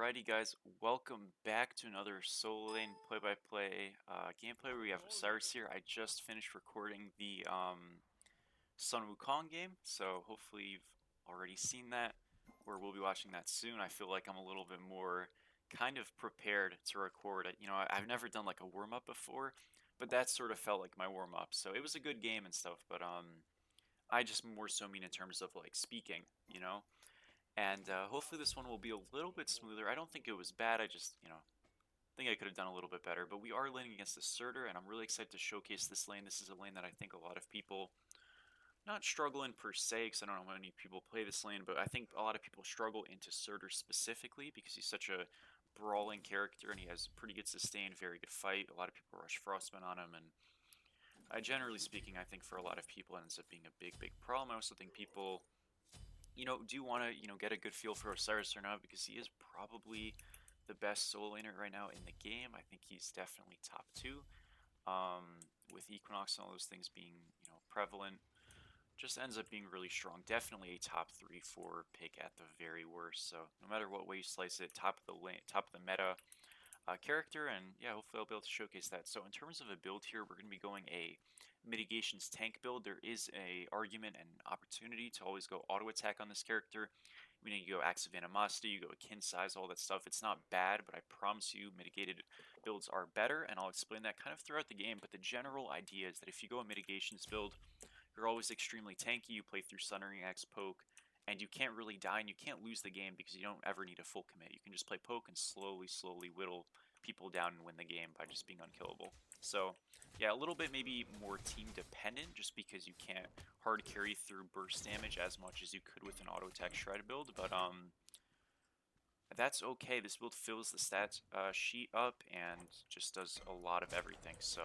Alrighty guys, welcome back to another solo lane play-by-play gameplay where we have Osiris here. I just finished recording the Sun Wukong game, so hopefully you've already seen that, or we'll be watching that soon. I feel like I'm a little bit more kind of prepared to record it. I've never done like a warm-up before, but that sort of felt like my warm-up. So it was a good game and stuff, but I just more so mean in terms of like speaking. And hopefully this one will be a little bit smoother. I don't think it was bad. I just, think I could have done a little bit better. But we are laning against the Surtur, and I'm really excited to showcase this lane. This is a lane that I think a lot of people not struggle in per se, because I don't know how many people play this lane, but I think a lot of people struggle into Surtur specifically because he's such a brawling character and he has pretty good sustain, very good fight. A lot of people rush Frostman on him, and generally speaking, I think for a lot of people it ends up being a big problem. I also think people do want to, get a good feel for Osiris or not, because he is probably the best solo laner right now in the game. I think he's definitely top two, with Equinox and all those things being, prevalent. Just ends up being really strong. Definitely a top 3-4 pick at the very worst. So no matter what way you slice it, top of the lane, top of the meta character, and yeah, hopefully I'll be able to showcase that. So in terms of a build here, we're going to be going a mitigations tank build. There is a argument and opportunity to always go auto attack on this character. You go Acts of Animosity, you go Kin Size, all that stuff. It's not bad, but I promise you mitigated builds are better, and I'll explain that kind of throughout the game. But the general idea is that if you go a mitigations build, you're always extremely tanky. You play through Sundering Axe poke, and you can't really die and you can't lose the game because you don't ever need a full commit. You can just play poke and slowly whittle people down and win the game by just being unkillable. So yeah, a little bit maybe more team dependent, just because you can't hard carry through burst damage as much as you could with an auto attack shred build, but that's okay. This build fills the stats sheet up and just does a lot of everything, so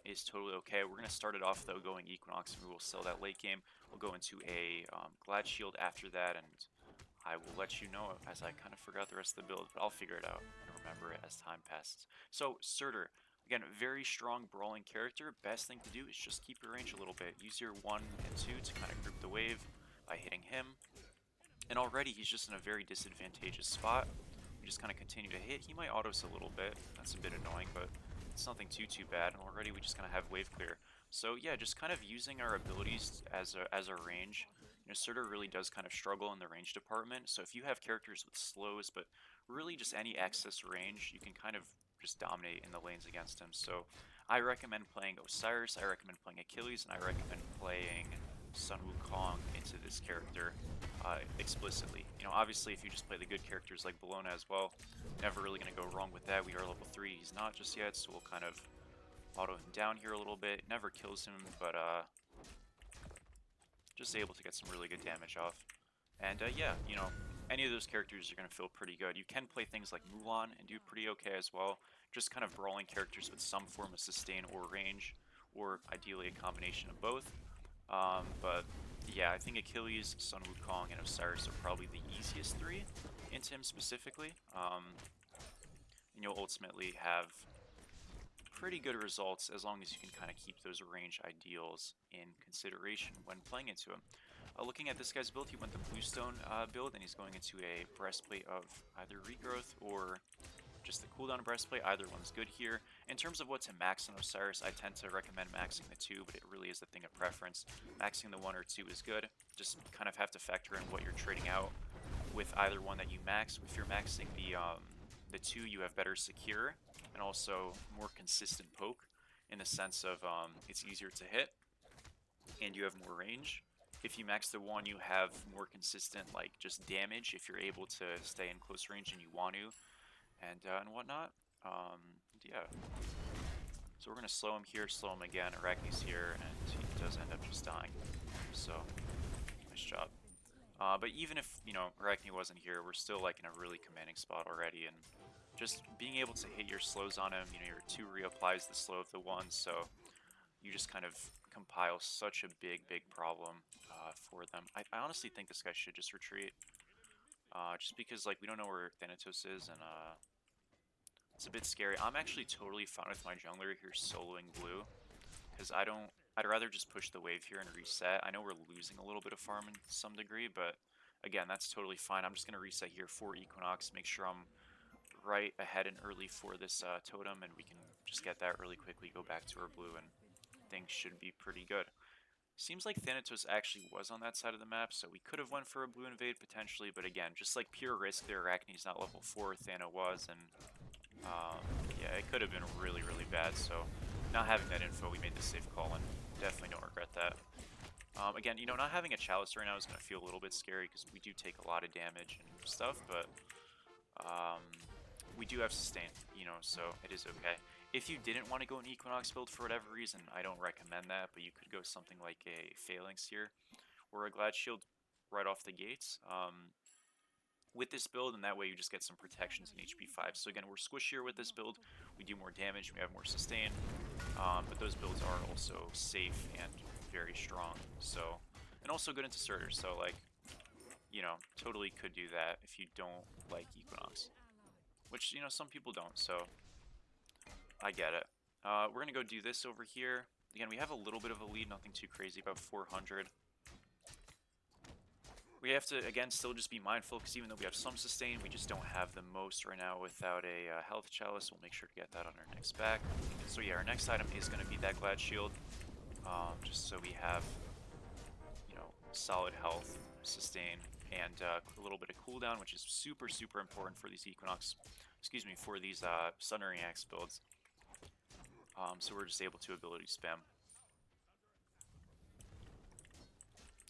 is totally okay. We're going to start it off though going Equinox, and we will sell that late game. We'll go into a Glad Shield after that, and I will let you know, as I kind of forgot the rest of the build, but I'll figure it out and remember it as time passes. So Surtur, again, very strong brawling character. Best thing to do is just keep your range a little bit. Use your 1 and 2 to kind of group the wave by hitting him. And already he's just in a very disadvantageous spot. We just kind of continue to hit. He might auto-us a little bit. That's a bit annoying, but it's nothing too bad. And already we just kind of have wave clear. So yeah, just kind of using our abilities as a range. Surtur really does kind of struggle in the range department. So if you have characters with slows, but really just any excess range, you can kind of just dominate in the lanes against him. So I recommend playing Osiris, I recommend playing Achilles, and I recommend playing Sun Wukong into this character explicitly. Obviously if you just play the good characters like Bologna as well, never really going to go wrong with that. We are level 3, he's not just yet, so we'll kind of auto him down here a little bit. Never kills him, but just able to get some really good damage off. And yeah, any of those characters are going to feel pretty good. You can play things like Mulan and do pretty okay as well. Just kind of brawling characters with some form of sustain or range, or ideally a combination of both. But yeah, I think Achilles, Sun Wukong, and Osiris are probably the easiest 3 into him specifically. And you'll ultimately have pretty good results as long as you can kind of keep those range ideals in consideration when playing into him. Looking at this guy's build, he went the Bluestone build, and he's going into a breastplate of either regrowth or just the cooldown breastplate. Either one's good here. In terms of what to max on Osiris, I tend to recommend maxing the 2, but it really is a thing of preference. Maxing the 1 or 2 is good. Just kind of have to factor in what you're trading out with either one that you max. If you're maxing the 2, you have better secure and also more consistent poke, in the sense of it's easier to hit and you have more range. If you max the 1, you have more consistent like just damage if you're able to stay in close range and you want to, and whatnot. Yeah. So we're gonna slow him here, slow him again. Arachne's here, and he does end up just dying. So nice job. But even if Arachne wasn't here, we're still like in a really commanding spot already, and just being able to hit your slows on him. Your 2 reapplies the slow of the 1, so you just kind of compile such a big problem for them. I honestly think this guy should just retreat, just because like we don't know where Thanatos is, and it's a bit scary. I'm actually totally fine with my jungler here soloing blue, because I'd rather just push the wave here and reset. I know we're losing a little bit of farm in some degree, but again, that's totally fine. I'm just going to reset here for Equinox, make sure I'm right ahead and early for this totem, and we can just get that really quickly, go back to our blue, and things should be pretty good. Seems like Thanatos actually was on that side of the map, so we could have went for a blue invade potentially, but again, just like pure risk there, Arachne's not level 4, Thana was, and yeah, it could have been really, really bad, so not having that info, we made the safe call, and definitely don't regret that. Again, you know, not having a Chalice right now is going to feel a little bit scary, because we do take a lot of damage and stuff, but we do have sustain, you know, so it is okay. If you didn't want to go an Equinox build for whatever reason, I don't recommend that, but you could go something like a Phalanx here, or a Glad Shield right off the gates with this build, and that way you just get some protections in HP 5. So again, we're squishier with this build, we do more damage, we have more sustain, but those builds are also safe and very strong, so, and also good into starters, so like, you know, totally could do that if you don't like Equinox. Which, you know, some people don't, so I get it. We're going to go do this over here. Again, we have a little bit of a lead, nothing too crazy, about 400. We have to, again, still just be mindful, because even though we have some sustain, we just don't have the most right now without a health chalice. We'll make sure to get that on our next back. So yeah, our next item is going to be that Glad Shield, just so we have, you know, solid health, sustain, and a little bit of cooldown, which is super, super important for these Equinox, excuse me, for these Sundering Axe builds. So we're just able to ability spam.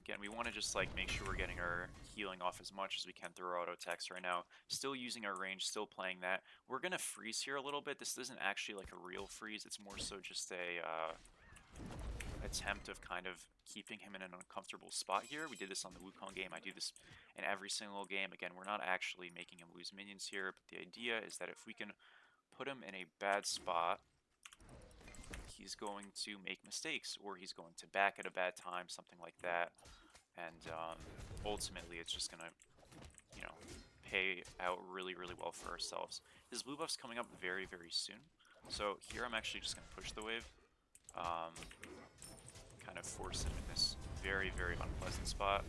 Again, we want to just like make sure we're getting our healing off as much as we can through our auto attacks right now. Still using our range, still playing that. We're gonna freeze here a little bit. This isn't actually like a real freeze. It's more so just a attempt of kind of keeping him in an uncomfortable spot here. We did this on the Wukong game. I do this in every single game. Again, we're not actually making him lose minions here, but the idea is that if we can put him in a bad spot, he's going to make mistakes, or he's going to back at a bad time, something like that. And ultimately, it's just gonna, you know, pay out really, really well for ourselves. His blue buff's coming up very, very soon. So here I'm actually just gonna push the wave. Kind of force him in this very, very unpleasant spot.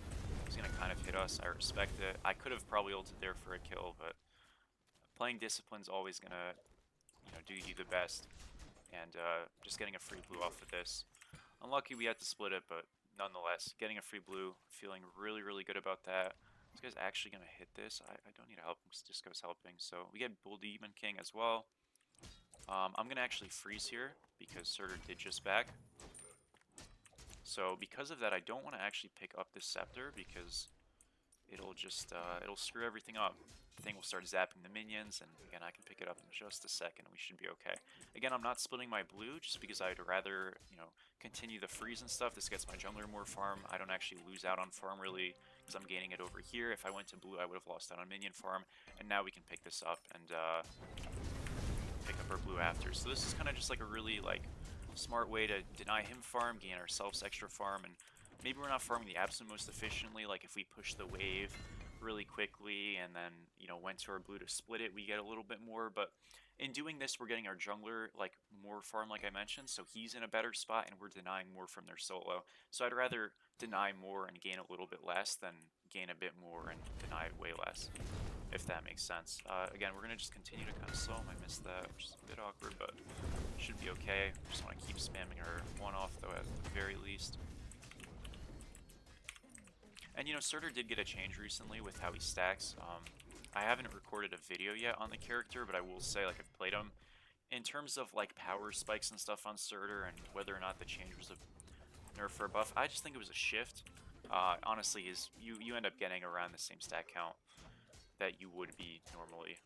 He's gonna kind of hit us. I respect it. I could have probably ulted there for a kill, but playing Discipline's always gonna, you know, do you the best. And just getting a free blue off of this. Unlucky we had to split it, but nonetheless, getting a free blue, feeling really, really good about that. This guy's actually going to hit this. I don't need to help him because Disco's helping. So we get Bull Demon King as well. I'm going to actually freeze here because Surtur did just back. So because of that, I don't want to actually pick up this Scepter because it'll just, it'll screw everything up. The thing will start zapping the minions, and again, I can pick it up in just a second. We should be okay. Again, I'm not splitting my blue just because I'd rather, you know, continue the freeze and stuff. This gets my jungler more farm. I don't actually lose out on farm really because I'm gaining it over here. If I went to blue, I would have lost out on minion farm, and now we can pick this up and pick up our blue after. So this is kind of just like a really like smart way to deny him farm, gain ourselves extra farm, and maybe we're not farming the absolute most efficiently. Like if we push the wave really quickly and then, you know, went to our blue to split it, we get a little bit more. But in doing this, we're getting our jungler like more farm, like I mentioned, so he's in a better spot, and we're denying more from their solo. So I'd rather deny more and gain a little bit less than gain a bit more and deny way less, if that makes sense. Again, we're gonna just continue to kind of slow him. I missed that, which is a bit awkward, but should be okay. Just want to keep spamming our one off though, at the very least. And you know, Surtur did get a change recently with how he stacks. I haven't recorded a video yet on the character, but I will say, like, I've played him. In terms of like power spikes and stuff on Surtur and whether or not the change was a nerf or a buff, I just think it was a shift. Honestly, you end up getting around the same stack count that you would be normally.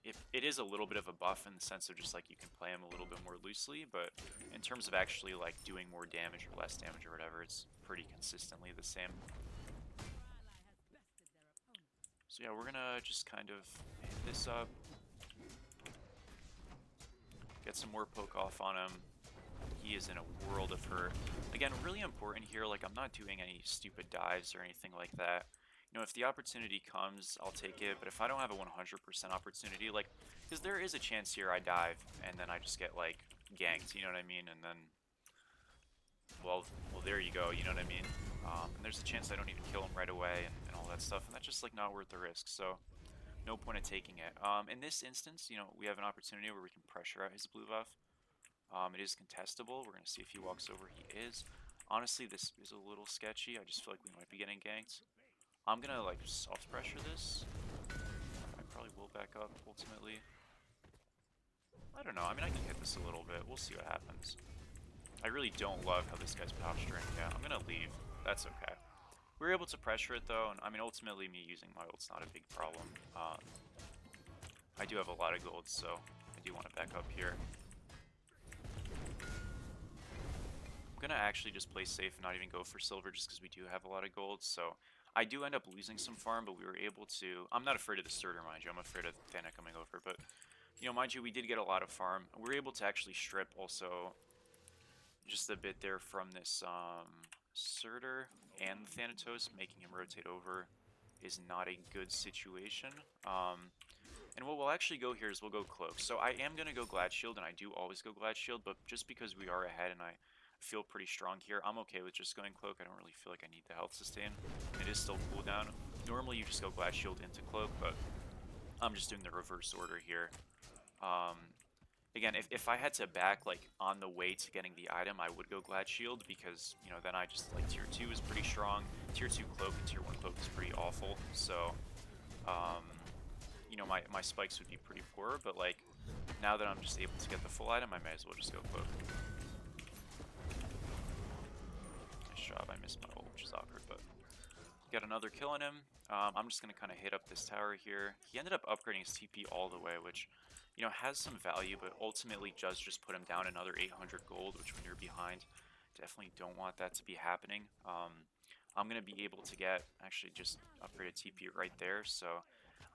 It is a little bit of a buff in the sense of just like you can play him a little bit more loosely, but in terms of actually like doing more damage or less damage or whatever, it's pretty consistently the same. So yeah, we're gonna just kind of hit this up, get some more poke off on him. He is in a world of hurt. Again, really important here, like I'm not doing any stupid dives or anything like that. You know, if the opportunity comes, I'll take it, but if I don't have a 100% opportunity, like, because there is a chance here I dive, and then I just get, like, ganked, you know what I mean, and then well, there you go, you know what I mean? And there's a chance I don't even kill him right away and all that stuff, and that's just like not worth the risk, so no point in taking it. In this instance, you know, we have an opportunity where we can pressure out his blue buff. It is contestable. We're going to see if he walks over. He is. Honestly, this is a little sketchy. I just feel like we might be getting ganked. I'm going to, like, soft pressure this. I probably will back up, ultimately. I don't know. I mean, I can hit this a little bit. We'll see what happens. I really don't love how this guy's posturing. Yeah, I'm going to leave. That's okay. We were able to pressure it, though, and I mean, ultimately, me using my ult's not a big problem. I do have a lot of gold, so I do want to back up here. I'm gonna actually just play safe and not even go for silver just because we do have a lot of gold, so I do end up losing some farm, but we were able to... I'm not afraid of the starter, mind you. I'm afraid of Thana coming over, but, you know, mind you, we did get a lot of farm. We were able to actually strip also just a bit there from this Surtur and the Thanatos. Making him rotate over is not a good situation. And what we'll actually go here is we'll go Cloak. So I am going to go Glad Shield, and I do always go Glad Shield, but just because we are ahead and I feel pretty strong here, I'm okay with just going Cloak. I don't really feel like I need the health sustain. It is still cooldown. Normally you just go Glad Shield into Cloak, but I'm just doing the reverse order here. Again, if I had to back, like, on the way to getting the item, I would go Glad Shield, because, you know, then I just, like, Tier 2 is pretty strong. Tier 2 Cloak and Tier 1 Cloak is pretty awful, so, you know, my spikes would be pretty poor, but, like, now that I'm just able to get the full item, I may as well just go Cloak. Nice job, I missed my ult, which is awkward, but got another kill on him. I'm just going to kind of hit up this tower here. He ended up upgrading his TP all the way, which, you know, has some value, but ultimately does just put him down another 800 gold, which when you're behind, definitely don't want that to be happening. I'm going to be able to get, actually just upgraded TP right there, so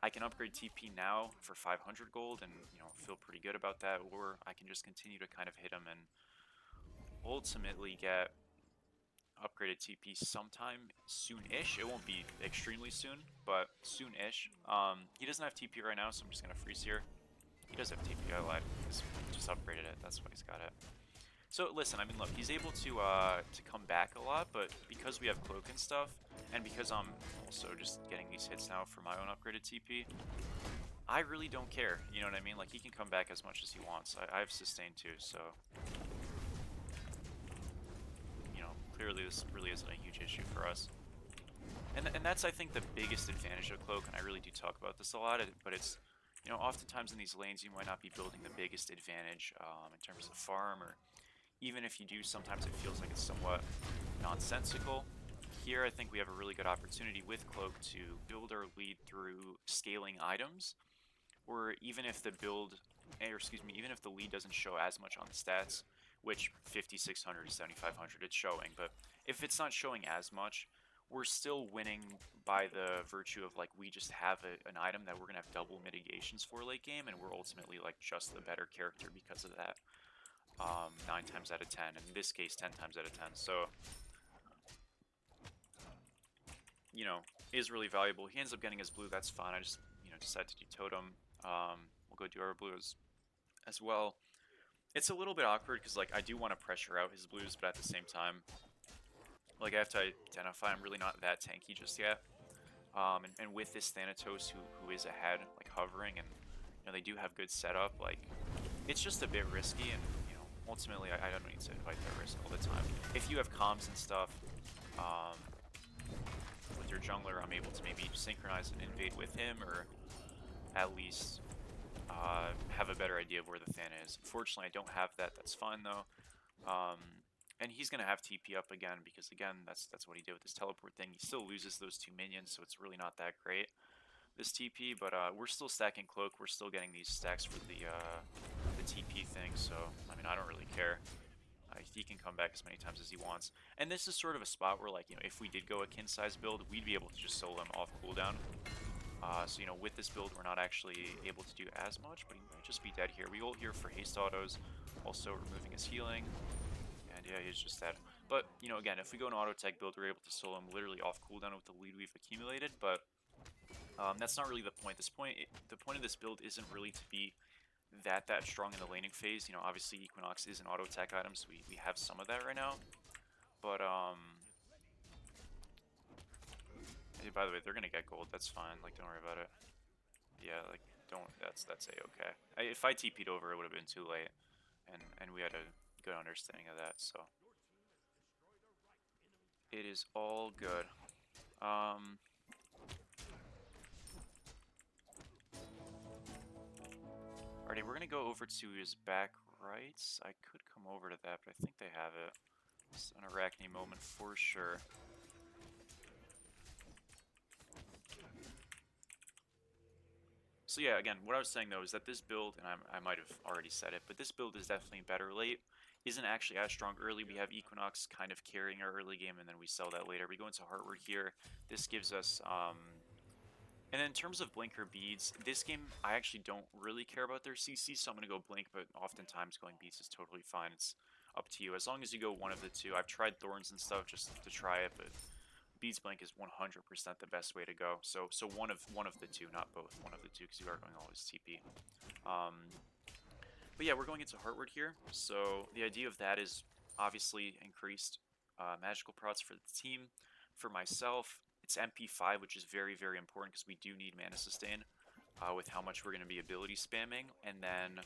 I can upgrade TP now for 500 gold and, you know, feel pretty good about that, or I can just continue to kind of hit him and ultimately get upgraded TP sometime soon-ish. It won't be extremely soon, but soon-ish. He doesn't have TP right now, so I'm just going to freeze here. He does have TP, I lied. He's just upgraded it, that's why he's got it. So listen, I mean, look, he's able to come back a lot, but because we have Cloak and stuff, and because I'm also just getting these hits now for my own upgraded TP, I really don't care, you know what I mean? Like, he can come back as much as he wants. I have sustain too, so... You know, clearly this really isn't a huge issue for us. And that's, I think, the biggest advantage of Cloak, and I really do talk about this a lot, but it's, you know, oftentimes in these lanes you might not be building the biggest advantage in terms of farm, or even if you do, sometimes it feels like it's somewhat nonsensical. Here, I think we have a really good opportunity with Cloak to build our lead through scaling items, or even if the build, or excuse me, even if the lead doesn't show as much on the stats, which 5600 to 7500 it's showing, but if it's not showing as much, we're still winning by the virtue of, like, we just have an item that we're gonna have double mitigations for late game, and we're ultimately, like, just the better character because of that. 9 times out of 10, in this case 10 times out of 10, so, you know, is really valuable. He ends up getting his blue, that's fine. I just, you know, decided to do totem. We'll go do our blues as well. It's a little bit awkward because, like, I do want to pressure out his blues, but at the same time, like, I have to identify I'm really not that tanky just yet. And with this Thanatos who is ahead, like, hovering, and, you know, they do have good setup, like, it's just a bit risky, and, you know, ultimately I don't need to fight that risk all the time. If you have comms and stuff, with your jungler, I'm able to maybe synchronize and invade with him, or at least have a better idea of where the Thana is. Unfortunately, I don't have that. That's fine, though. And he's going to have TP up again, because, again, that's what he did with his teleport thing. He still loses those 2 minions, so it's really not that great, this TP, but we're still stacking Cloak. We're still getting these stacks for the TP thing, so, I mean, I don't really care. He can come back as many times as he wants. And this is sort of a spot where, like, you know, if we did go a kin-size build, we'd be able to just solo him off cooldown. So, you know, with this build, we're not actually able to do as much, but he might just be dead here. We ult here for haste autos, also removing his healing, and yeah, he's just dead. But, you know, again, if we go an auto tech build, we're able to solo him literally off cooldown with the lead we've accumulated, but that's not really the point. The point of this build isn't really to be that strong in the laning phase. You know, obviously Equinox is an auto tech item, so we have some of that right now. But hey, by the way, they're gonna get gold. That's fine. Like, don't worry about it. Yeah, like, don't. That's a-okay. If I TP'd over, it would have been too late, and we had a good understanding of that. So it is all good. Alrighty, we're gonna go over to his back right. I could come over to that, but I think they have it. It's an Arachne moment for sure. So yeah, again, what I was saying though is that this build, and I might have already said it, but this build is definitely better late. Isn't actually as strong early. We have Equinox kind of carrying our early game, and then we sell that later. We go into Heartward here. This gives us, and in terms of Blinker beads, this game, I actually don't really care about their CC, so I'm going to go Blink, but oftentimes going beads is totally fine. It's up to you. As long as you go one of the two. I've tried Thorns and stuff just to try it, but Beads Blink is 100% the best way to go. So one of the two, not both. One of the two, because you are going to always TP. But yeah, we're going into Heartward here. So the idea of that is obviously increased magical procs for the team. For myself, it's MP5, which is very, very important because we do need mana sustain with how much we're going to be ability spamming. And then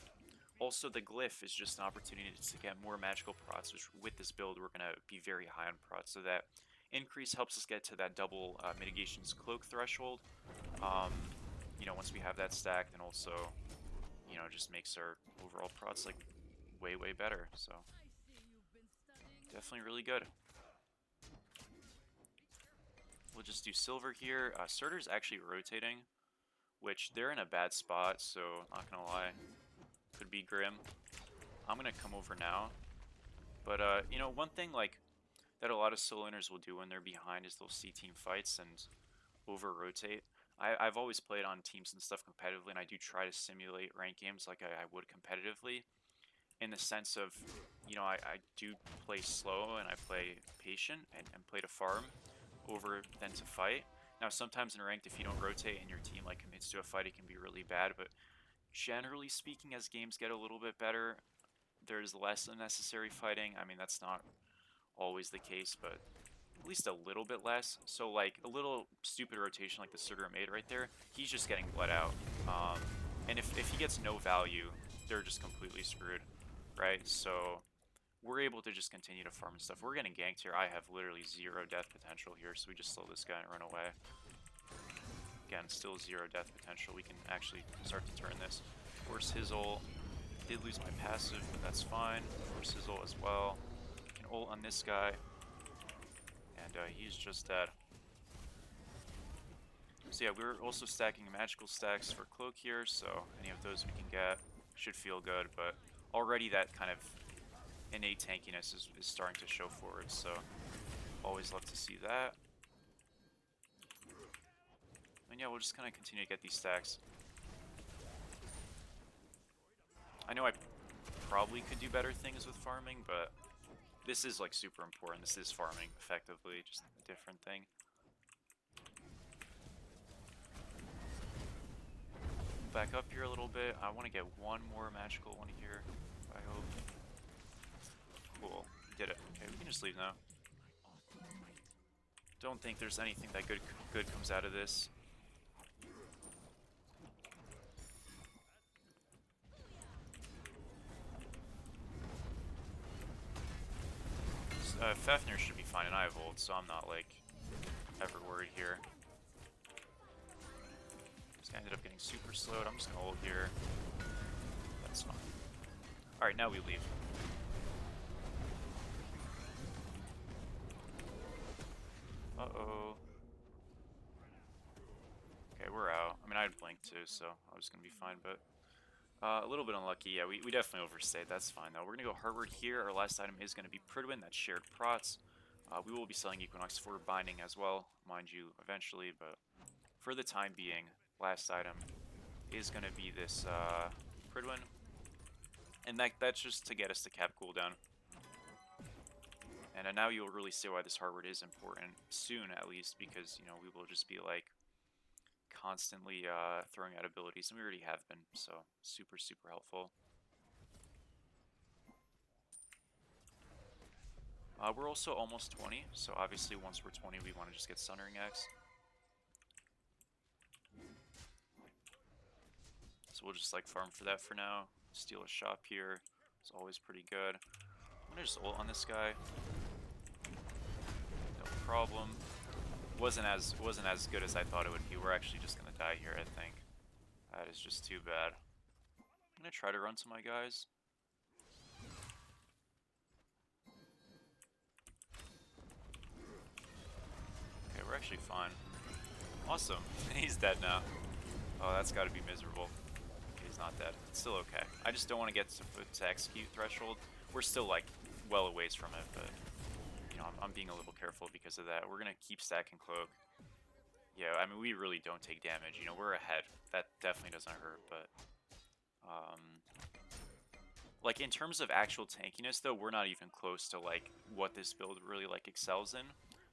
also the Glyph is just an opportunity to get more magical procs, which with this build we're going to be very high on procs. So that increase helps us get to that double mitigations cloak threshold. You know, once we have that stacked, and also, you know, just makes our overall procs like way, way better. So definitely really good. We'll just do silver here. Surtur's actually rotating, which they're in a bad spot, so not gonna lie, could be grim. I'm gonna come over now, but you know, one thing like that a lot of solo laners will do when they're behind is they'll see team fights and over rotate. I've always played on teams and stuff competitively, and I do try to simulate ranked games like I would competitively, in the sense of, you know, I do play slow and I play patient and play to farm over than to fight. Now sometimes in ranked, if you don't rotate and your team like commits to a fight, it can be really bad, but generally speaking, as games get a little bit better, there's less unnecessary fighting. I mean, that's not always the case, but at least a little bit less. So like a little stupid rotation like the Surtur made right there, he's just getting bled out. And if he gets no value, they're just completely screwed, right? So we're able to just continue to farm and stuff. We're getting ganked here. I have literally 0 death potential here, so we just slow this guy and run away. Again, still 0 death potential. We can actually start to turn this. Force his ult. Did lose my passive, but that's fine. Force his ult as well. Can ult on this guy. And he's just dead. So yeah, we're also stacking magical stacks for Cloak here, so any of those we can get should feel good, but already that kind of innate tankiness is starting to show forward, so always love to see that. And yeah, we'll just kind of continue to get these stacks. I know I probably could do better things with farming, but this is like super important. This is farming effectively, just a different thing. Back up here a little bit. I want to get one more magical one here, I hope. Cool, did it. Okay, we can just leave now. Don't think there's anything that good comes out of this. Fafnir should be fine, and I have ult, so I'm not like ever worried here. This guy ended up getting super slowed. I'm just gonna ult here. That's fine. Alright, now we leave. Uh-oh. Okay, we're out. I mean, I had blink too, so I was gonna be fine, but a little bit unlucky. Yeah, we definitely overstayed. That's fine, though. We're gonna go Heartward here. Our last item is gonna be Pridwin. That's shared prots. We will be selling Equinox for binding as well, mind you, eventually, but for the time being, last item is gonna be this Pridwin. And that's just to get us to cap cooldown. And now you'll really see why this Heartward is important, soon at least, because, you know, we will just be like constantly throwing out abilities, and we already have been, so super, super helpful. We're also almost 20, so obviously once we're 20, we want to just get Sundering X. So we'll just like farm for that for now. Steal a shop here. It's always pretty good. I'm gonna just ult on this guy. No problem. Wasn't as good as I thought it would be. We're actually just gonna die here, I think. That is just too bad. I'm gonna try to run to my guys. Okay, we're actually fine. Awesome. He's dead now. Oh, that's gotta be miserable. He's not dead. It's still okay. I just don't want to get to execute threshold. We're still like well a ways from it, but you know, I'm being a little careful because of that. We're gonna keep stacking cloak. Yeah, I mean, we really don't take damage. You know, we're ahead. That definitely doesn't hurt, but like in terms of actual tankiness though, we're not even close to like what this build really like excels in,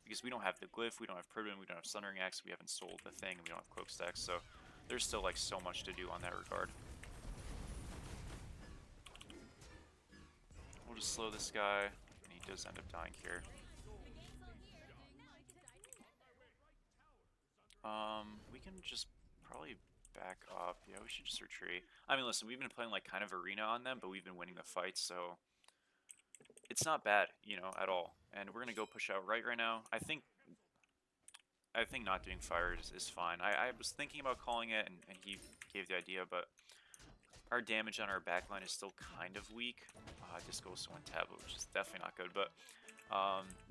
because we don't have the glyph, we don't have Priven, we don't have Sundering Axe, we haven't sold the thing, we don't have cloak stacks, so there's still like so much to do on that regard. We'll just slow this guy, and he does end up dying here. We can just probably back up. Yeah, we should just retreat. I mean, listen, we've been playing like kind of arena on them, but we've been winning the fights, so it's not bad, you know, at all. And we're gonna go push out right now. I think not doing fire is fine. I was thinking about calling it, and he gave the idea, but our damage on our backline is still kind of weak. Disco also went tab, which is definitely not good, but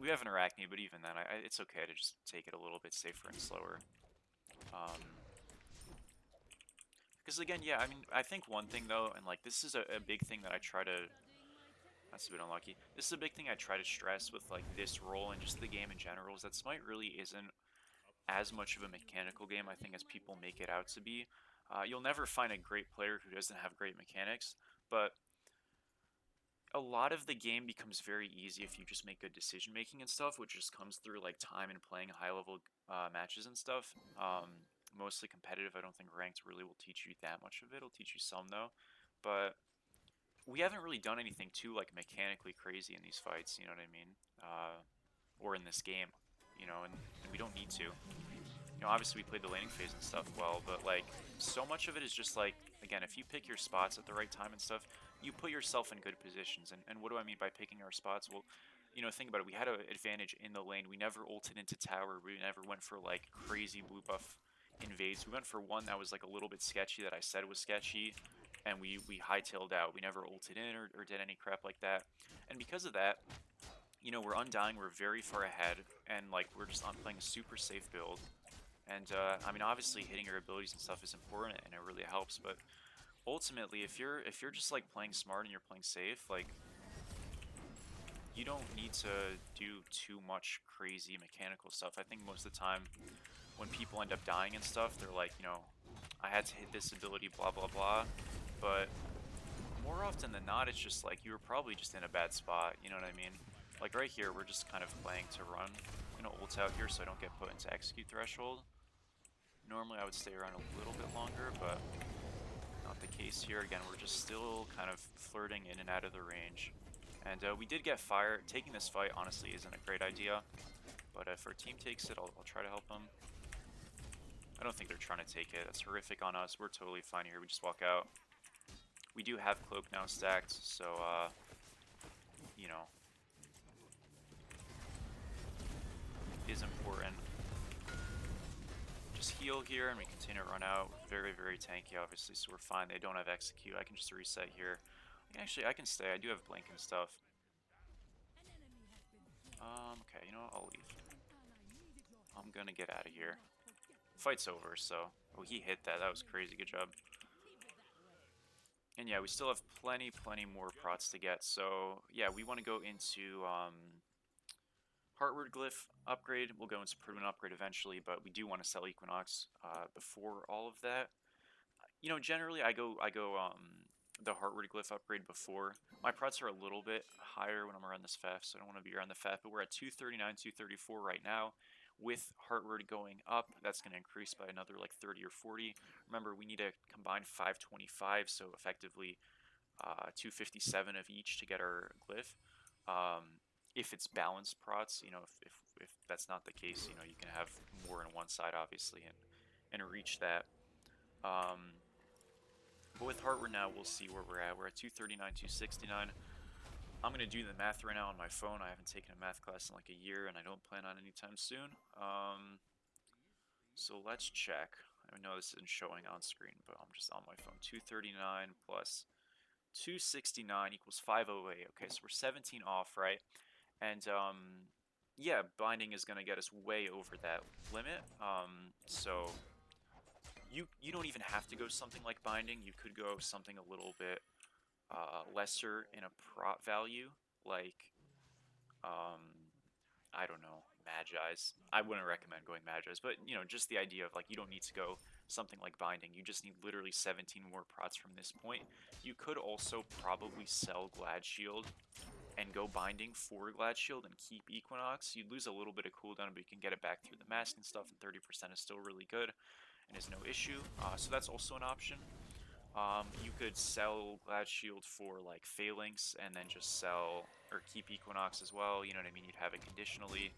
we have an Arachne, but even then, it's okay to just take it a little bit safer and slower. Because again, yeah, I mean, I think one thing though, and like this is a big thing that I try to, that's a bit unlucky, this is a big thing I try to stress with like this role and just the game in general, is that Smite really isn't as much of a mechanical game, I think, as people make it out to be. You'll never find a great player who doesn't have great mechanics, but a lot of the game becomes very easy if you just make good decision making and stuff, which just comes through like time and playing high level matches and stuff. Mostly competitive. I don't think ranked really will teach you that much of it. It'll teach you some though, but we haven't really done anything too like mechanically crazy in these fights. You know what I mean? Or in this game, you know, and we don't need to. You know, obviously we played the laning phase and stuff well, but like so much of it is just like, again, if you pick your spots at the right time and stuff, you put yourself in good positions. And what do I mean by picking our spots? Well, you know, think about it. We had an advantage in the lane. We never ulted into tower. We never went for like crazy blue buff invades. We went for one that was like a little bit sketchy that I said was sketchy, and we hightailed out. We never ulted in or did any crap like that. And because of that, you know, we're undying. We're very far ahead, and like we're just on playing a super safe build. And I mean, obviously, hitting your abilities and stuff is important, and it really helps. But ultimately, if you're just like playing smart and you're playing safe, like you don't need to do too much crazy mechanical stuff. I think most of the time, when people end up dying and stuff, they're like, you know, I had to hit this ability, blah blah blah. But more often than not, it's just like you were probably just in a bad spot. You know what I mean? Like right here, we're just kind of playing to run. I'm gonna ult out here so I don't get put into execute threshold. Normally I would stay around a little bit longer, but not the case here. Again, we're just still kind of flirting in and out of the range. And we did get fire. Taking this fight, honestly, isn't a great idea. But if our team takes it, I'll try to help them. I don't think they're trying to take it. That's horrific on us. We're totally fine here. We just walk out. We do have cloak now stacked, so, you know, it is important. Just heal here, and we continue to run out. Very, very tanky, obviously, so we're fine. They don't have execute. I can just reset here. Actually, I can stay. I do have blink and stuff. Okay, you know what? I'll leave. I'm gonna get out of here. Fight's over, so... Oh, he hit that. That was crazy. Good job. And yeah, we still have plenty more prots to get. So, yeah, we want to go into... Heartward Glyph upgrade. We'll go into Priven upgrade eventually, but we do want to sell Equinox before all of that. You know, generally I go the Heartward Glyph upgrade before. My prots are a little bit higher when I'm around this FAF, so I don't want to be around the FAF, but we're at 239, 234 right now. With Heartward going up, that's going to increase by another like 30 or 40. Remember, we need a combined 525, so effectively 257 of each to get our glyph. if it's balanced prots, you know, if that's not the case, you know, you can have more on one side, obviously, and reach that. But with hardware now, we'll see where we're at. We're at 239, 269. I'm going to do the math right now on my phone. I haven't taken a math class in like a year, and I don't plan on anytime soon. So let's check. I know this isn't showing on screen, but I'm just on my phone. 239 plus 269 equals 508. Okay, so we're 17 off, right? And yeah, binding is going to get us way over that limit. So you don't even have to go something like binding. You could go something a little bit lesser in a prot value, like I don't know, Magi's. I wouldn't recommend going Magi's, but you know, just the idea of like you don't need to go something like binding. You just need literally 17 more prots from this point. You could also probably sell Glad Shield and go binding for Glad Shield and keep Equinox. You'd lose a little bit of cooldown, but you can get it back through the mask and stuff, and 30% is still really good and is no issue. So that's also an option. You could sell Glad Shield for like Phalanx and then just sell or keep Equinox as well, you know what I mean? You'd have it conditionally.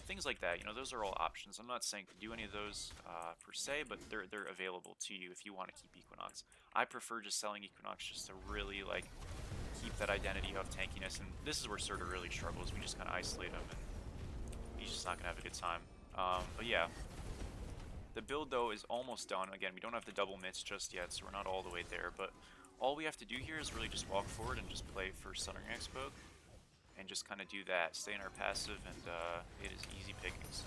Things like that, you know, those are all options. I'm not saying to do any of those per se, but they're available to you if you want to keep Equinox. I prefer just selling Equinox just to really like keep that identity of tankiness, and this is where Surtur really struggles. We just kind of isolate him, and he's just not going to have a good time. But yeah. The build, though, is almost done. Again, we don't have the double mitts just yet, so we're not all the way there, but all we have to do here is really just walk forward and just play for Sundering Axe poke, and just kind of do that. Stay in our passive, and it is easy pickings.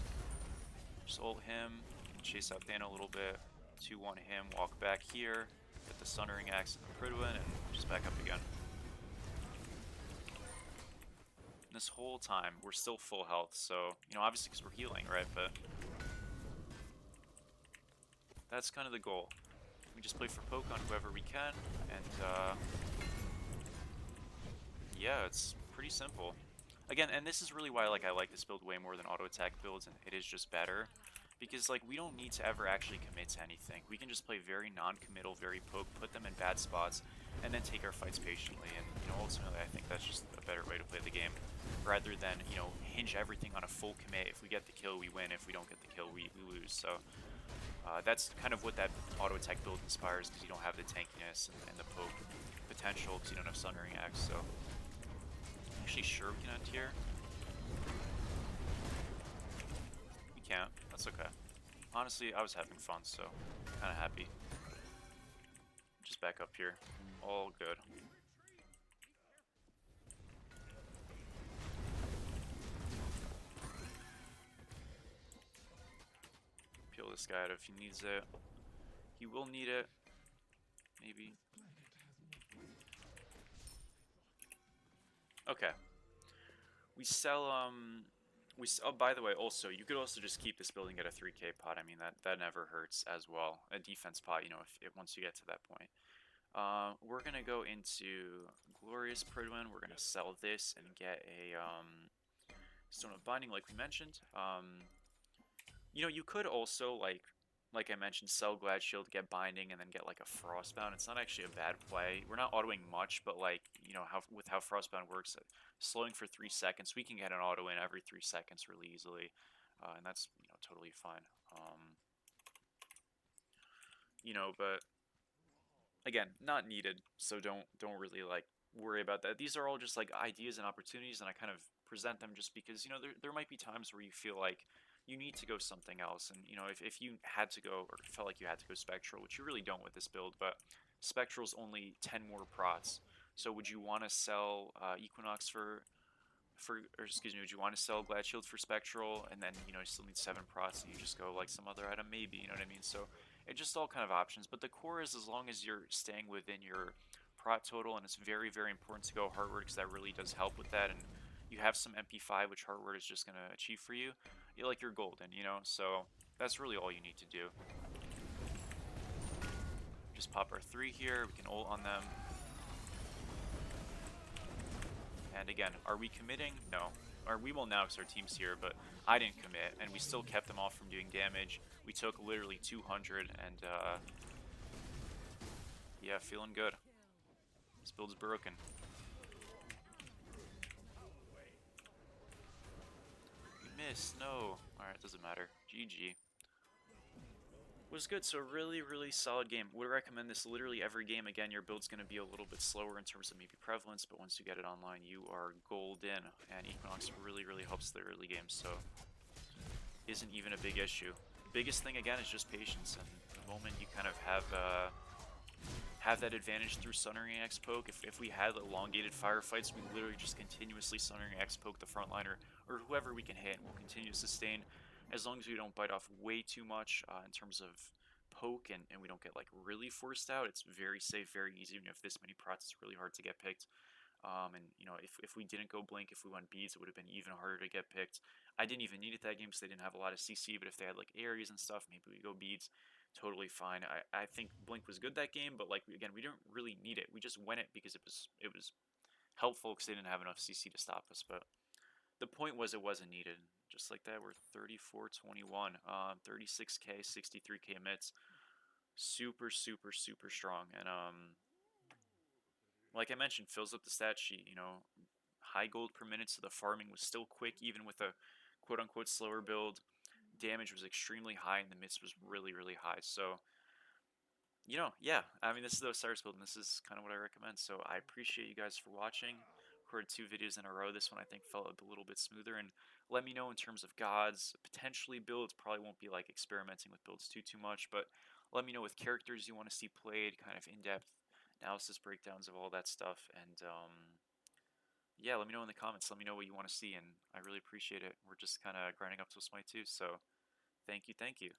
Just ult him, chase out Thana a little bit, 2-1 him, walk back here, get the Sundering Axe and the Pridwin, and just back up again. And this whole time, we're still full health, so, you know, obviously because we're healing, right, but that's kind of the goal. We just play for poke on whoever we can, and yeah, it's pretty simple. Again, and this is really why I like this build way more than auto attack builds, and it is just better. Because like we don't need to ever actually commit to anything. We can just play very non-committal, very poke, put them in bad spots, and then take our fights patiently. And you know, ultimately, I think that's just a better way to play the game, rather than you know hinge everything on a full commit. If we get the kill, we win. If we don't get the kill, we lose. So that's kind of what that auto attack build inspires, because you don't have the tankiness and the poke potential, because you don't have Sundering Axe. So I'm actually sure we can end here. We can't. That's okay. Honestly, I was having fun, so kind of happy. Just back up here. All good. Peel this guy out if he needs it. He will need it. Maybe. Okay. We sell, oh, by the way, also, you could also just keep this building at a 3k pot. I mean, that never hurts as well. A defense pot, you know, if once you get to that point. We're gonna go into Glorious Pridwin. We're gonna sell this and get a, Stone of Binding, like we mentioned. You know, you could also, like I mentioned, sell Glad Shield, get Binding, and then get like a Frostbound. It's not actually a bad play. We're not autoing much, but like, you know, with how Frostbound works, slowing for 3 seconds, we can get an auto in every 3 seconds really easily, and that's, you know, totally fine. You know, but again, not needed, so don't really like worry about that. These are all just like ideas and opportunities, and I kind of present them just because, you know, there might be times where you feel like you need to go something else, and you know, if you had to go, or felt like you had to go Spectral, which you really don't with this build, but Spectral's only 10 more prots, so would you want to sell Equinox or excuse me, would you want to sell Glad Shield for Spectral, and then, you know, you still need 7 prots, and you just go like some other item, maybe, you know what I mean? So it's just all kind of options, but the core is, as long as you're staying within your prot total, and it's very, very important to go hardware, because that really does help with that, and you have some MP5, which hardware is just going to achieve for you, you're golden, you know? So that's really all you need to do. Just pop our 3 here, we can ult on them. And again, are we committing? No. Or we will now because our team's here, but I didn't commit, and we still kept them off from doing damage. We took literally 200, and yeah, feeling good. This build's broken. missed. No. Alright, doesn't matter. GG. Was good, so really, really solid game. Would recommend this literally every game. Again, your build's going to be a little bit slower in terms of maybe prevalence, but once you get it online, you are golden. And Equinox really, really helps the early game, so isn't even a big issue. Biggest thing, again, is just patience, and the moment you kind of have that advantage through Sunring X poke. If we had elongated firefights, we literally just continuously Sunring X poke the frontliner or whoever we can hit, and we'll continue to sustain as long as we don't bite off way too much in terms of poke and we don't get like really forced out. It's very safe, very easy. Even if this many prots, it's really hard to get picked. And you know, if we didn't go blink, if we went beads, it would have been even harder to get picked. I didn't even need it that game because they didn't have a lot of CC, but if they had like Ares and stuff, maybe we go beads, totally fine. I think blink was good that game, but like again, we didn't really need it. We just went it because it was helpful because they didn't have enough CC to stop us. But the point was it wasn't needed. Just like that, we're 34-21, 36k, 63k emits, super, super, super strong, and like I mentioned, fills up the stat sheet. You know, high gold per minute, so the farming was still quick, even with a quote-unquote slower build. Damage was extremely high, and the miss was really, really high. So, you know, yeah, I mean, this is the Osiris build, and this is kind of what I recommend. So I appreciate you guys for watching. Recorded 2 videos in a row. This one I think felt a little bit smoother, and let me know in terms of gods, potentially builds. Probably won't be like experimenting with builds too much, but let me know with characters you want to see played, kind of in-depth analysis breakdowns of all that stuff, and yeah, let me know in the comments. Let me know what you want to see, and I really appreciate it. We're just kind of grinding up to SMITE 2, so thank you, thank you.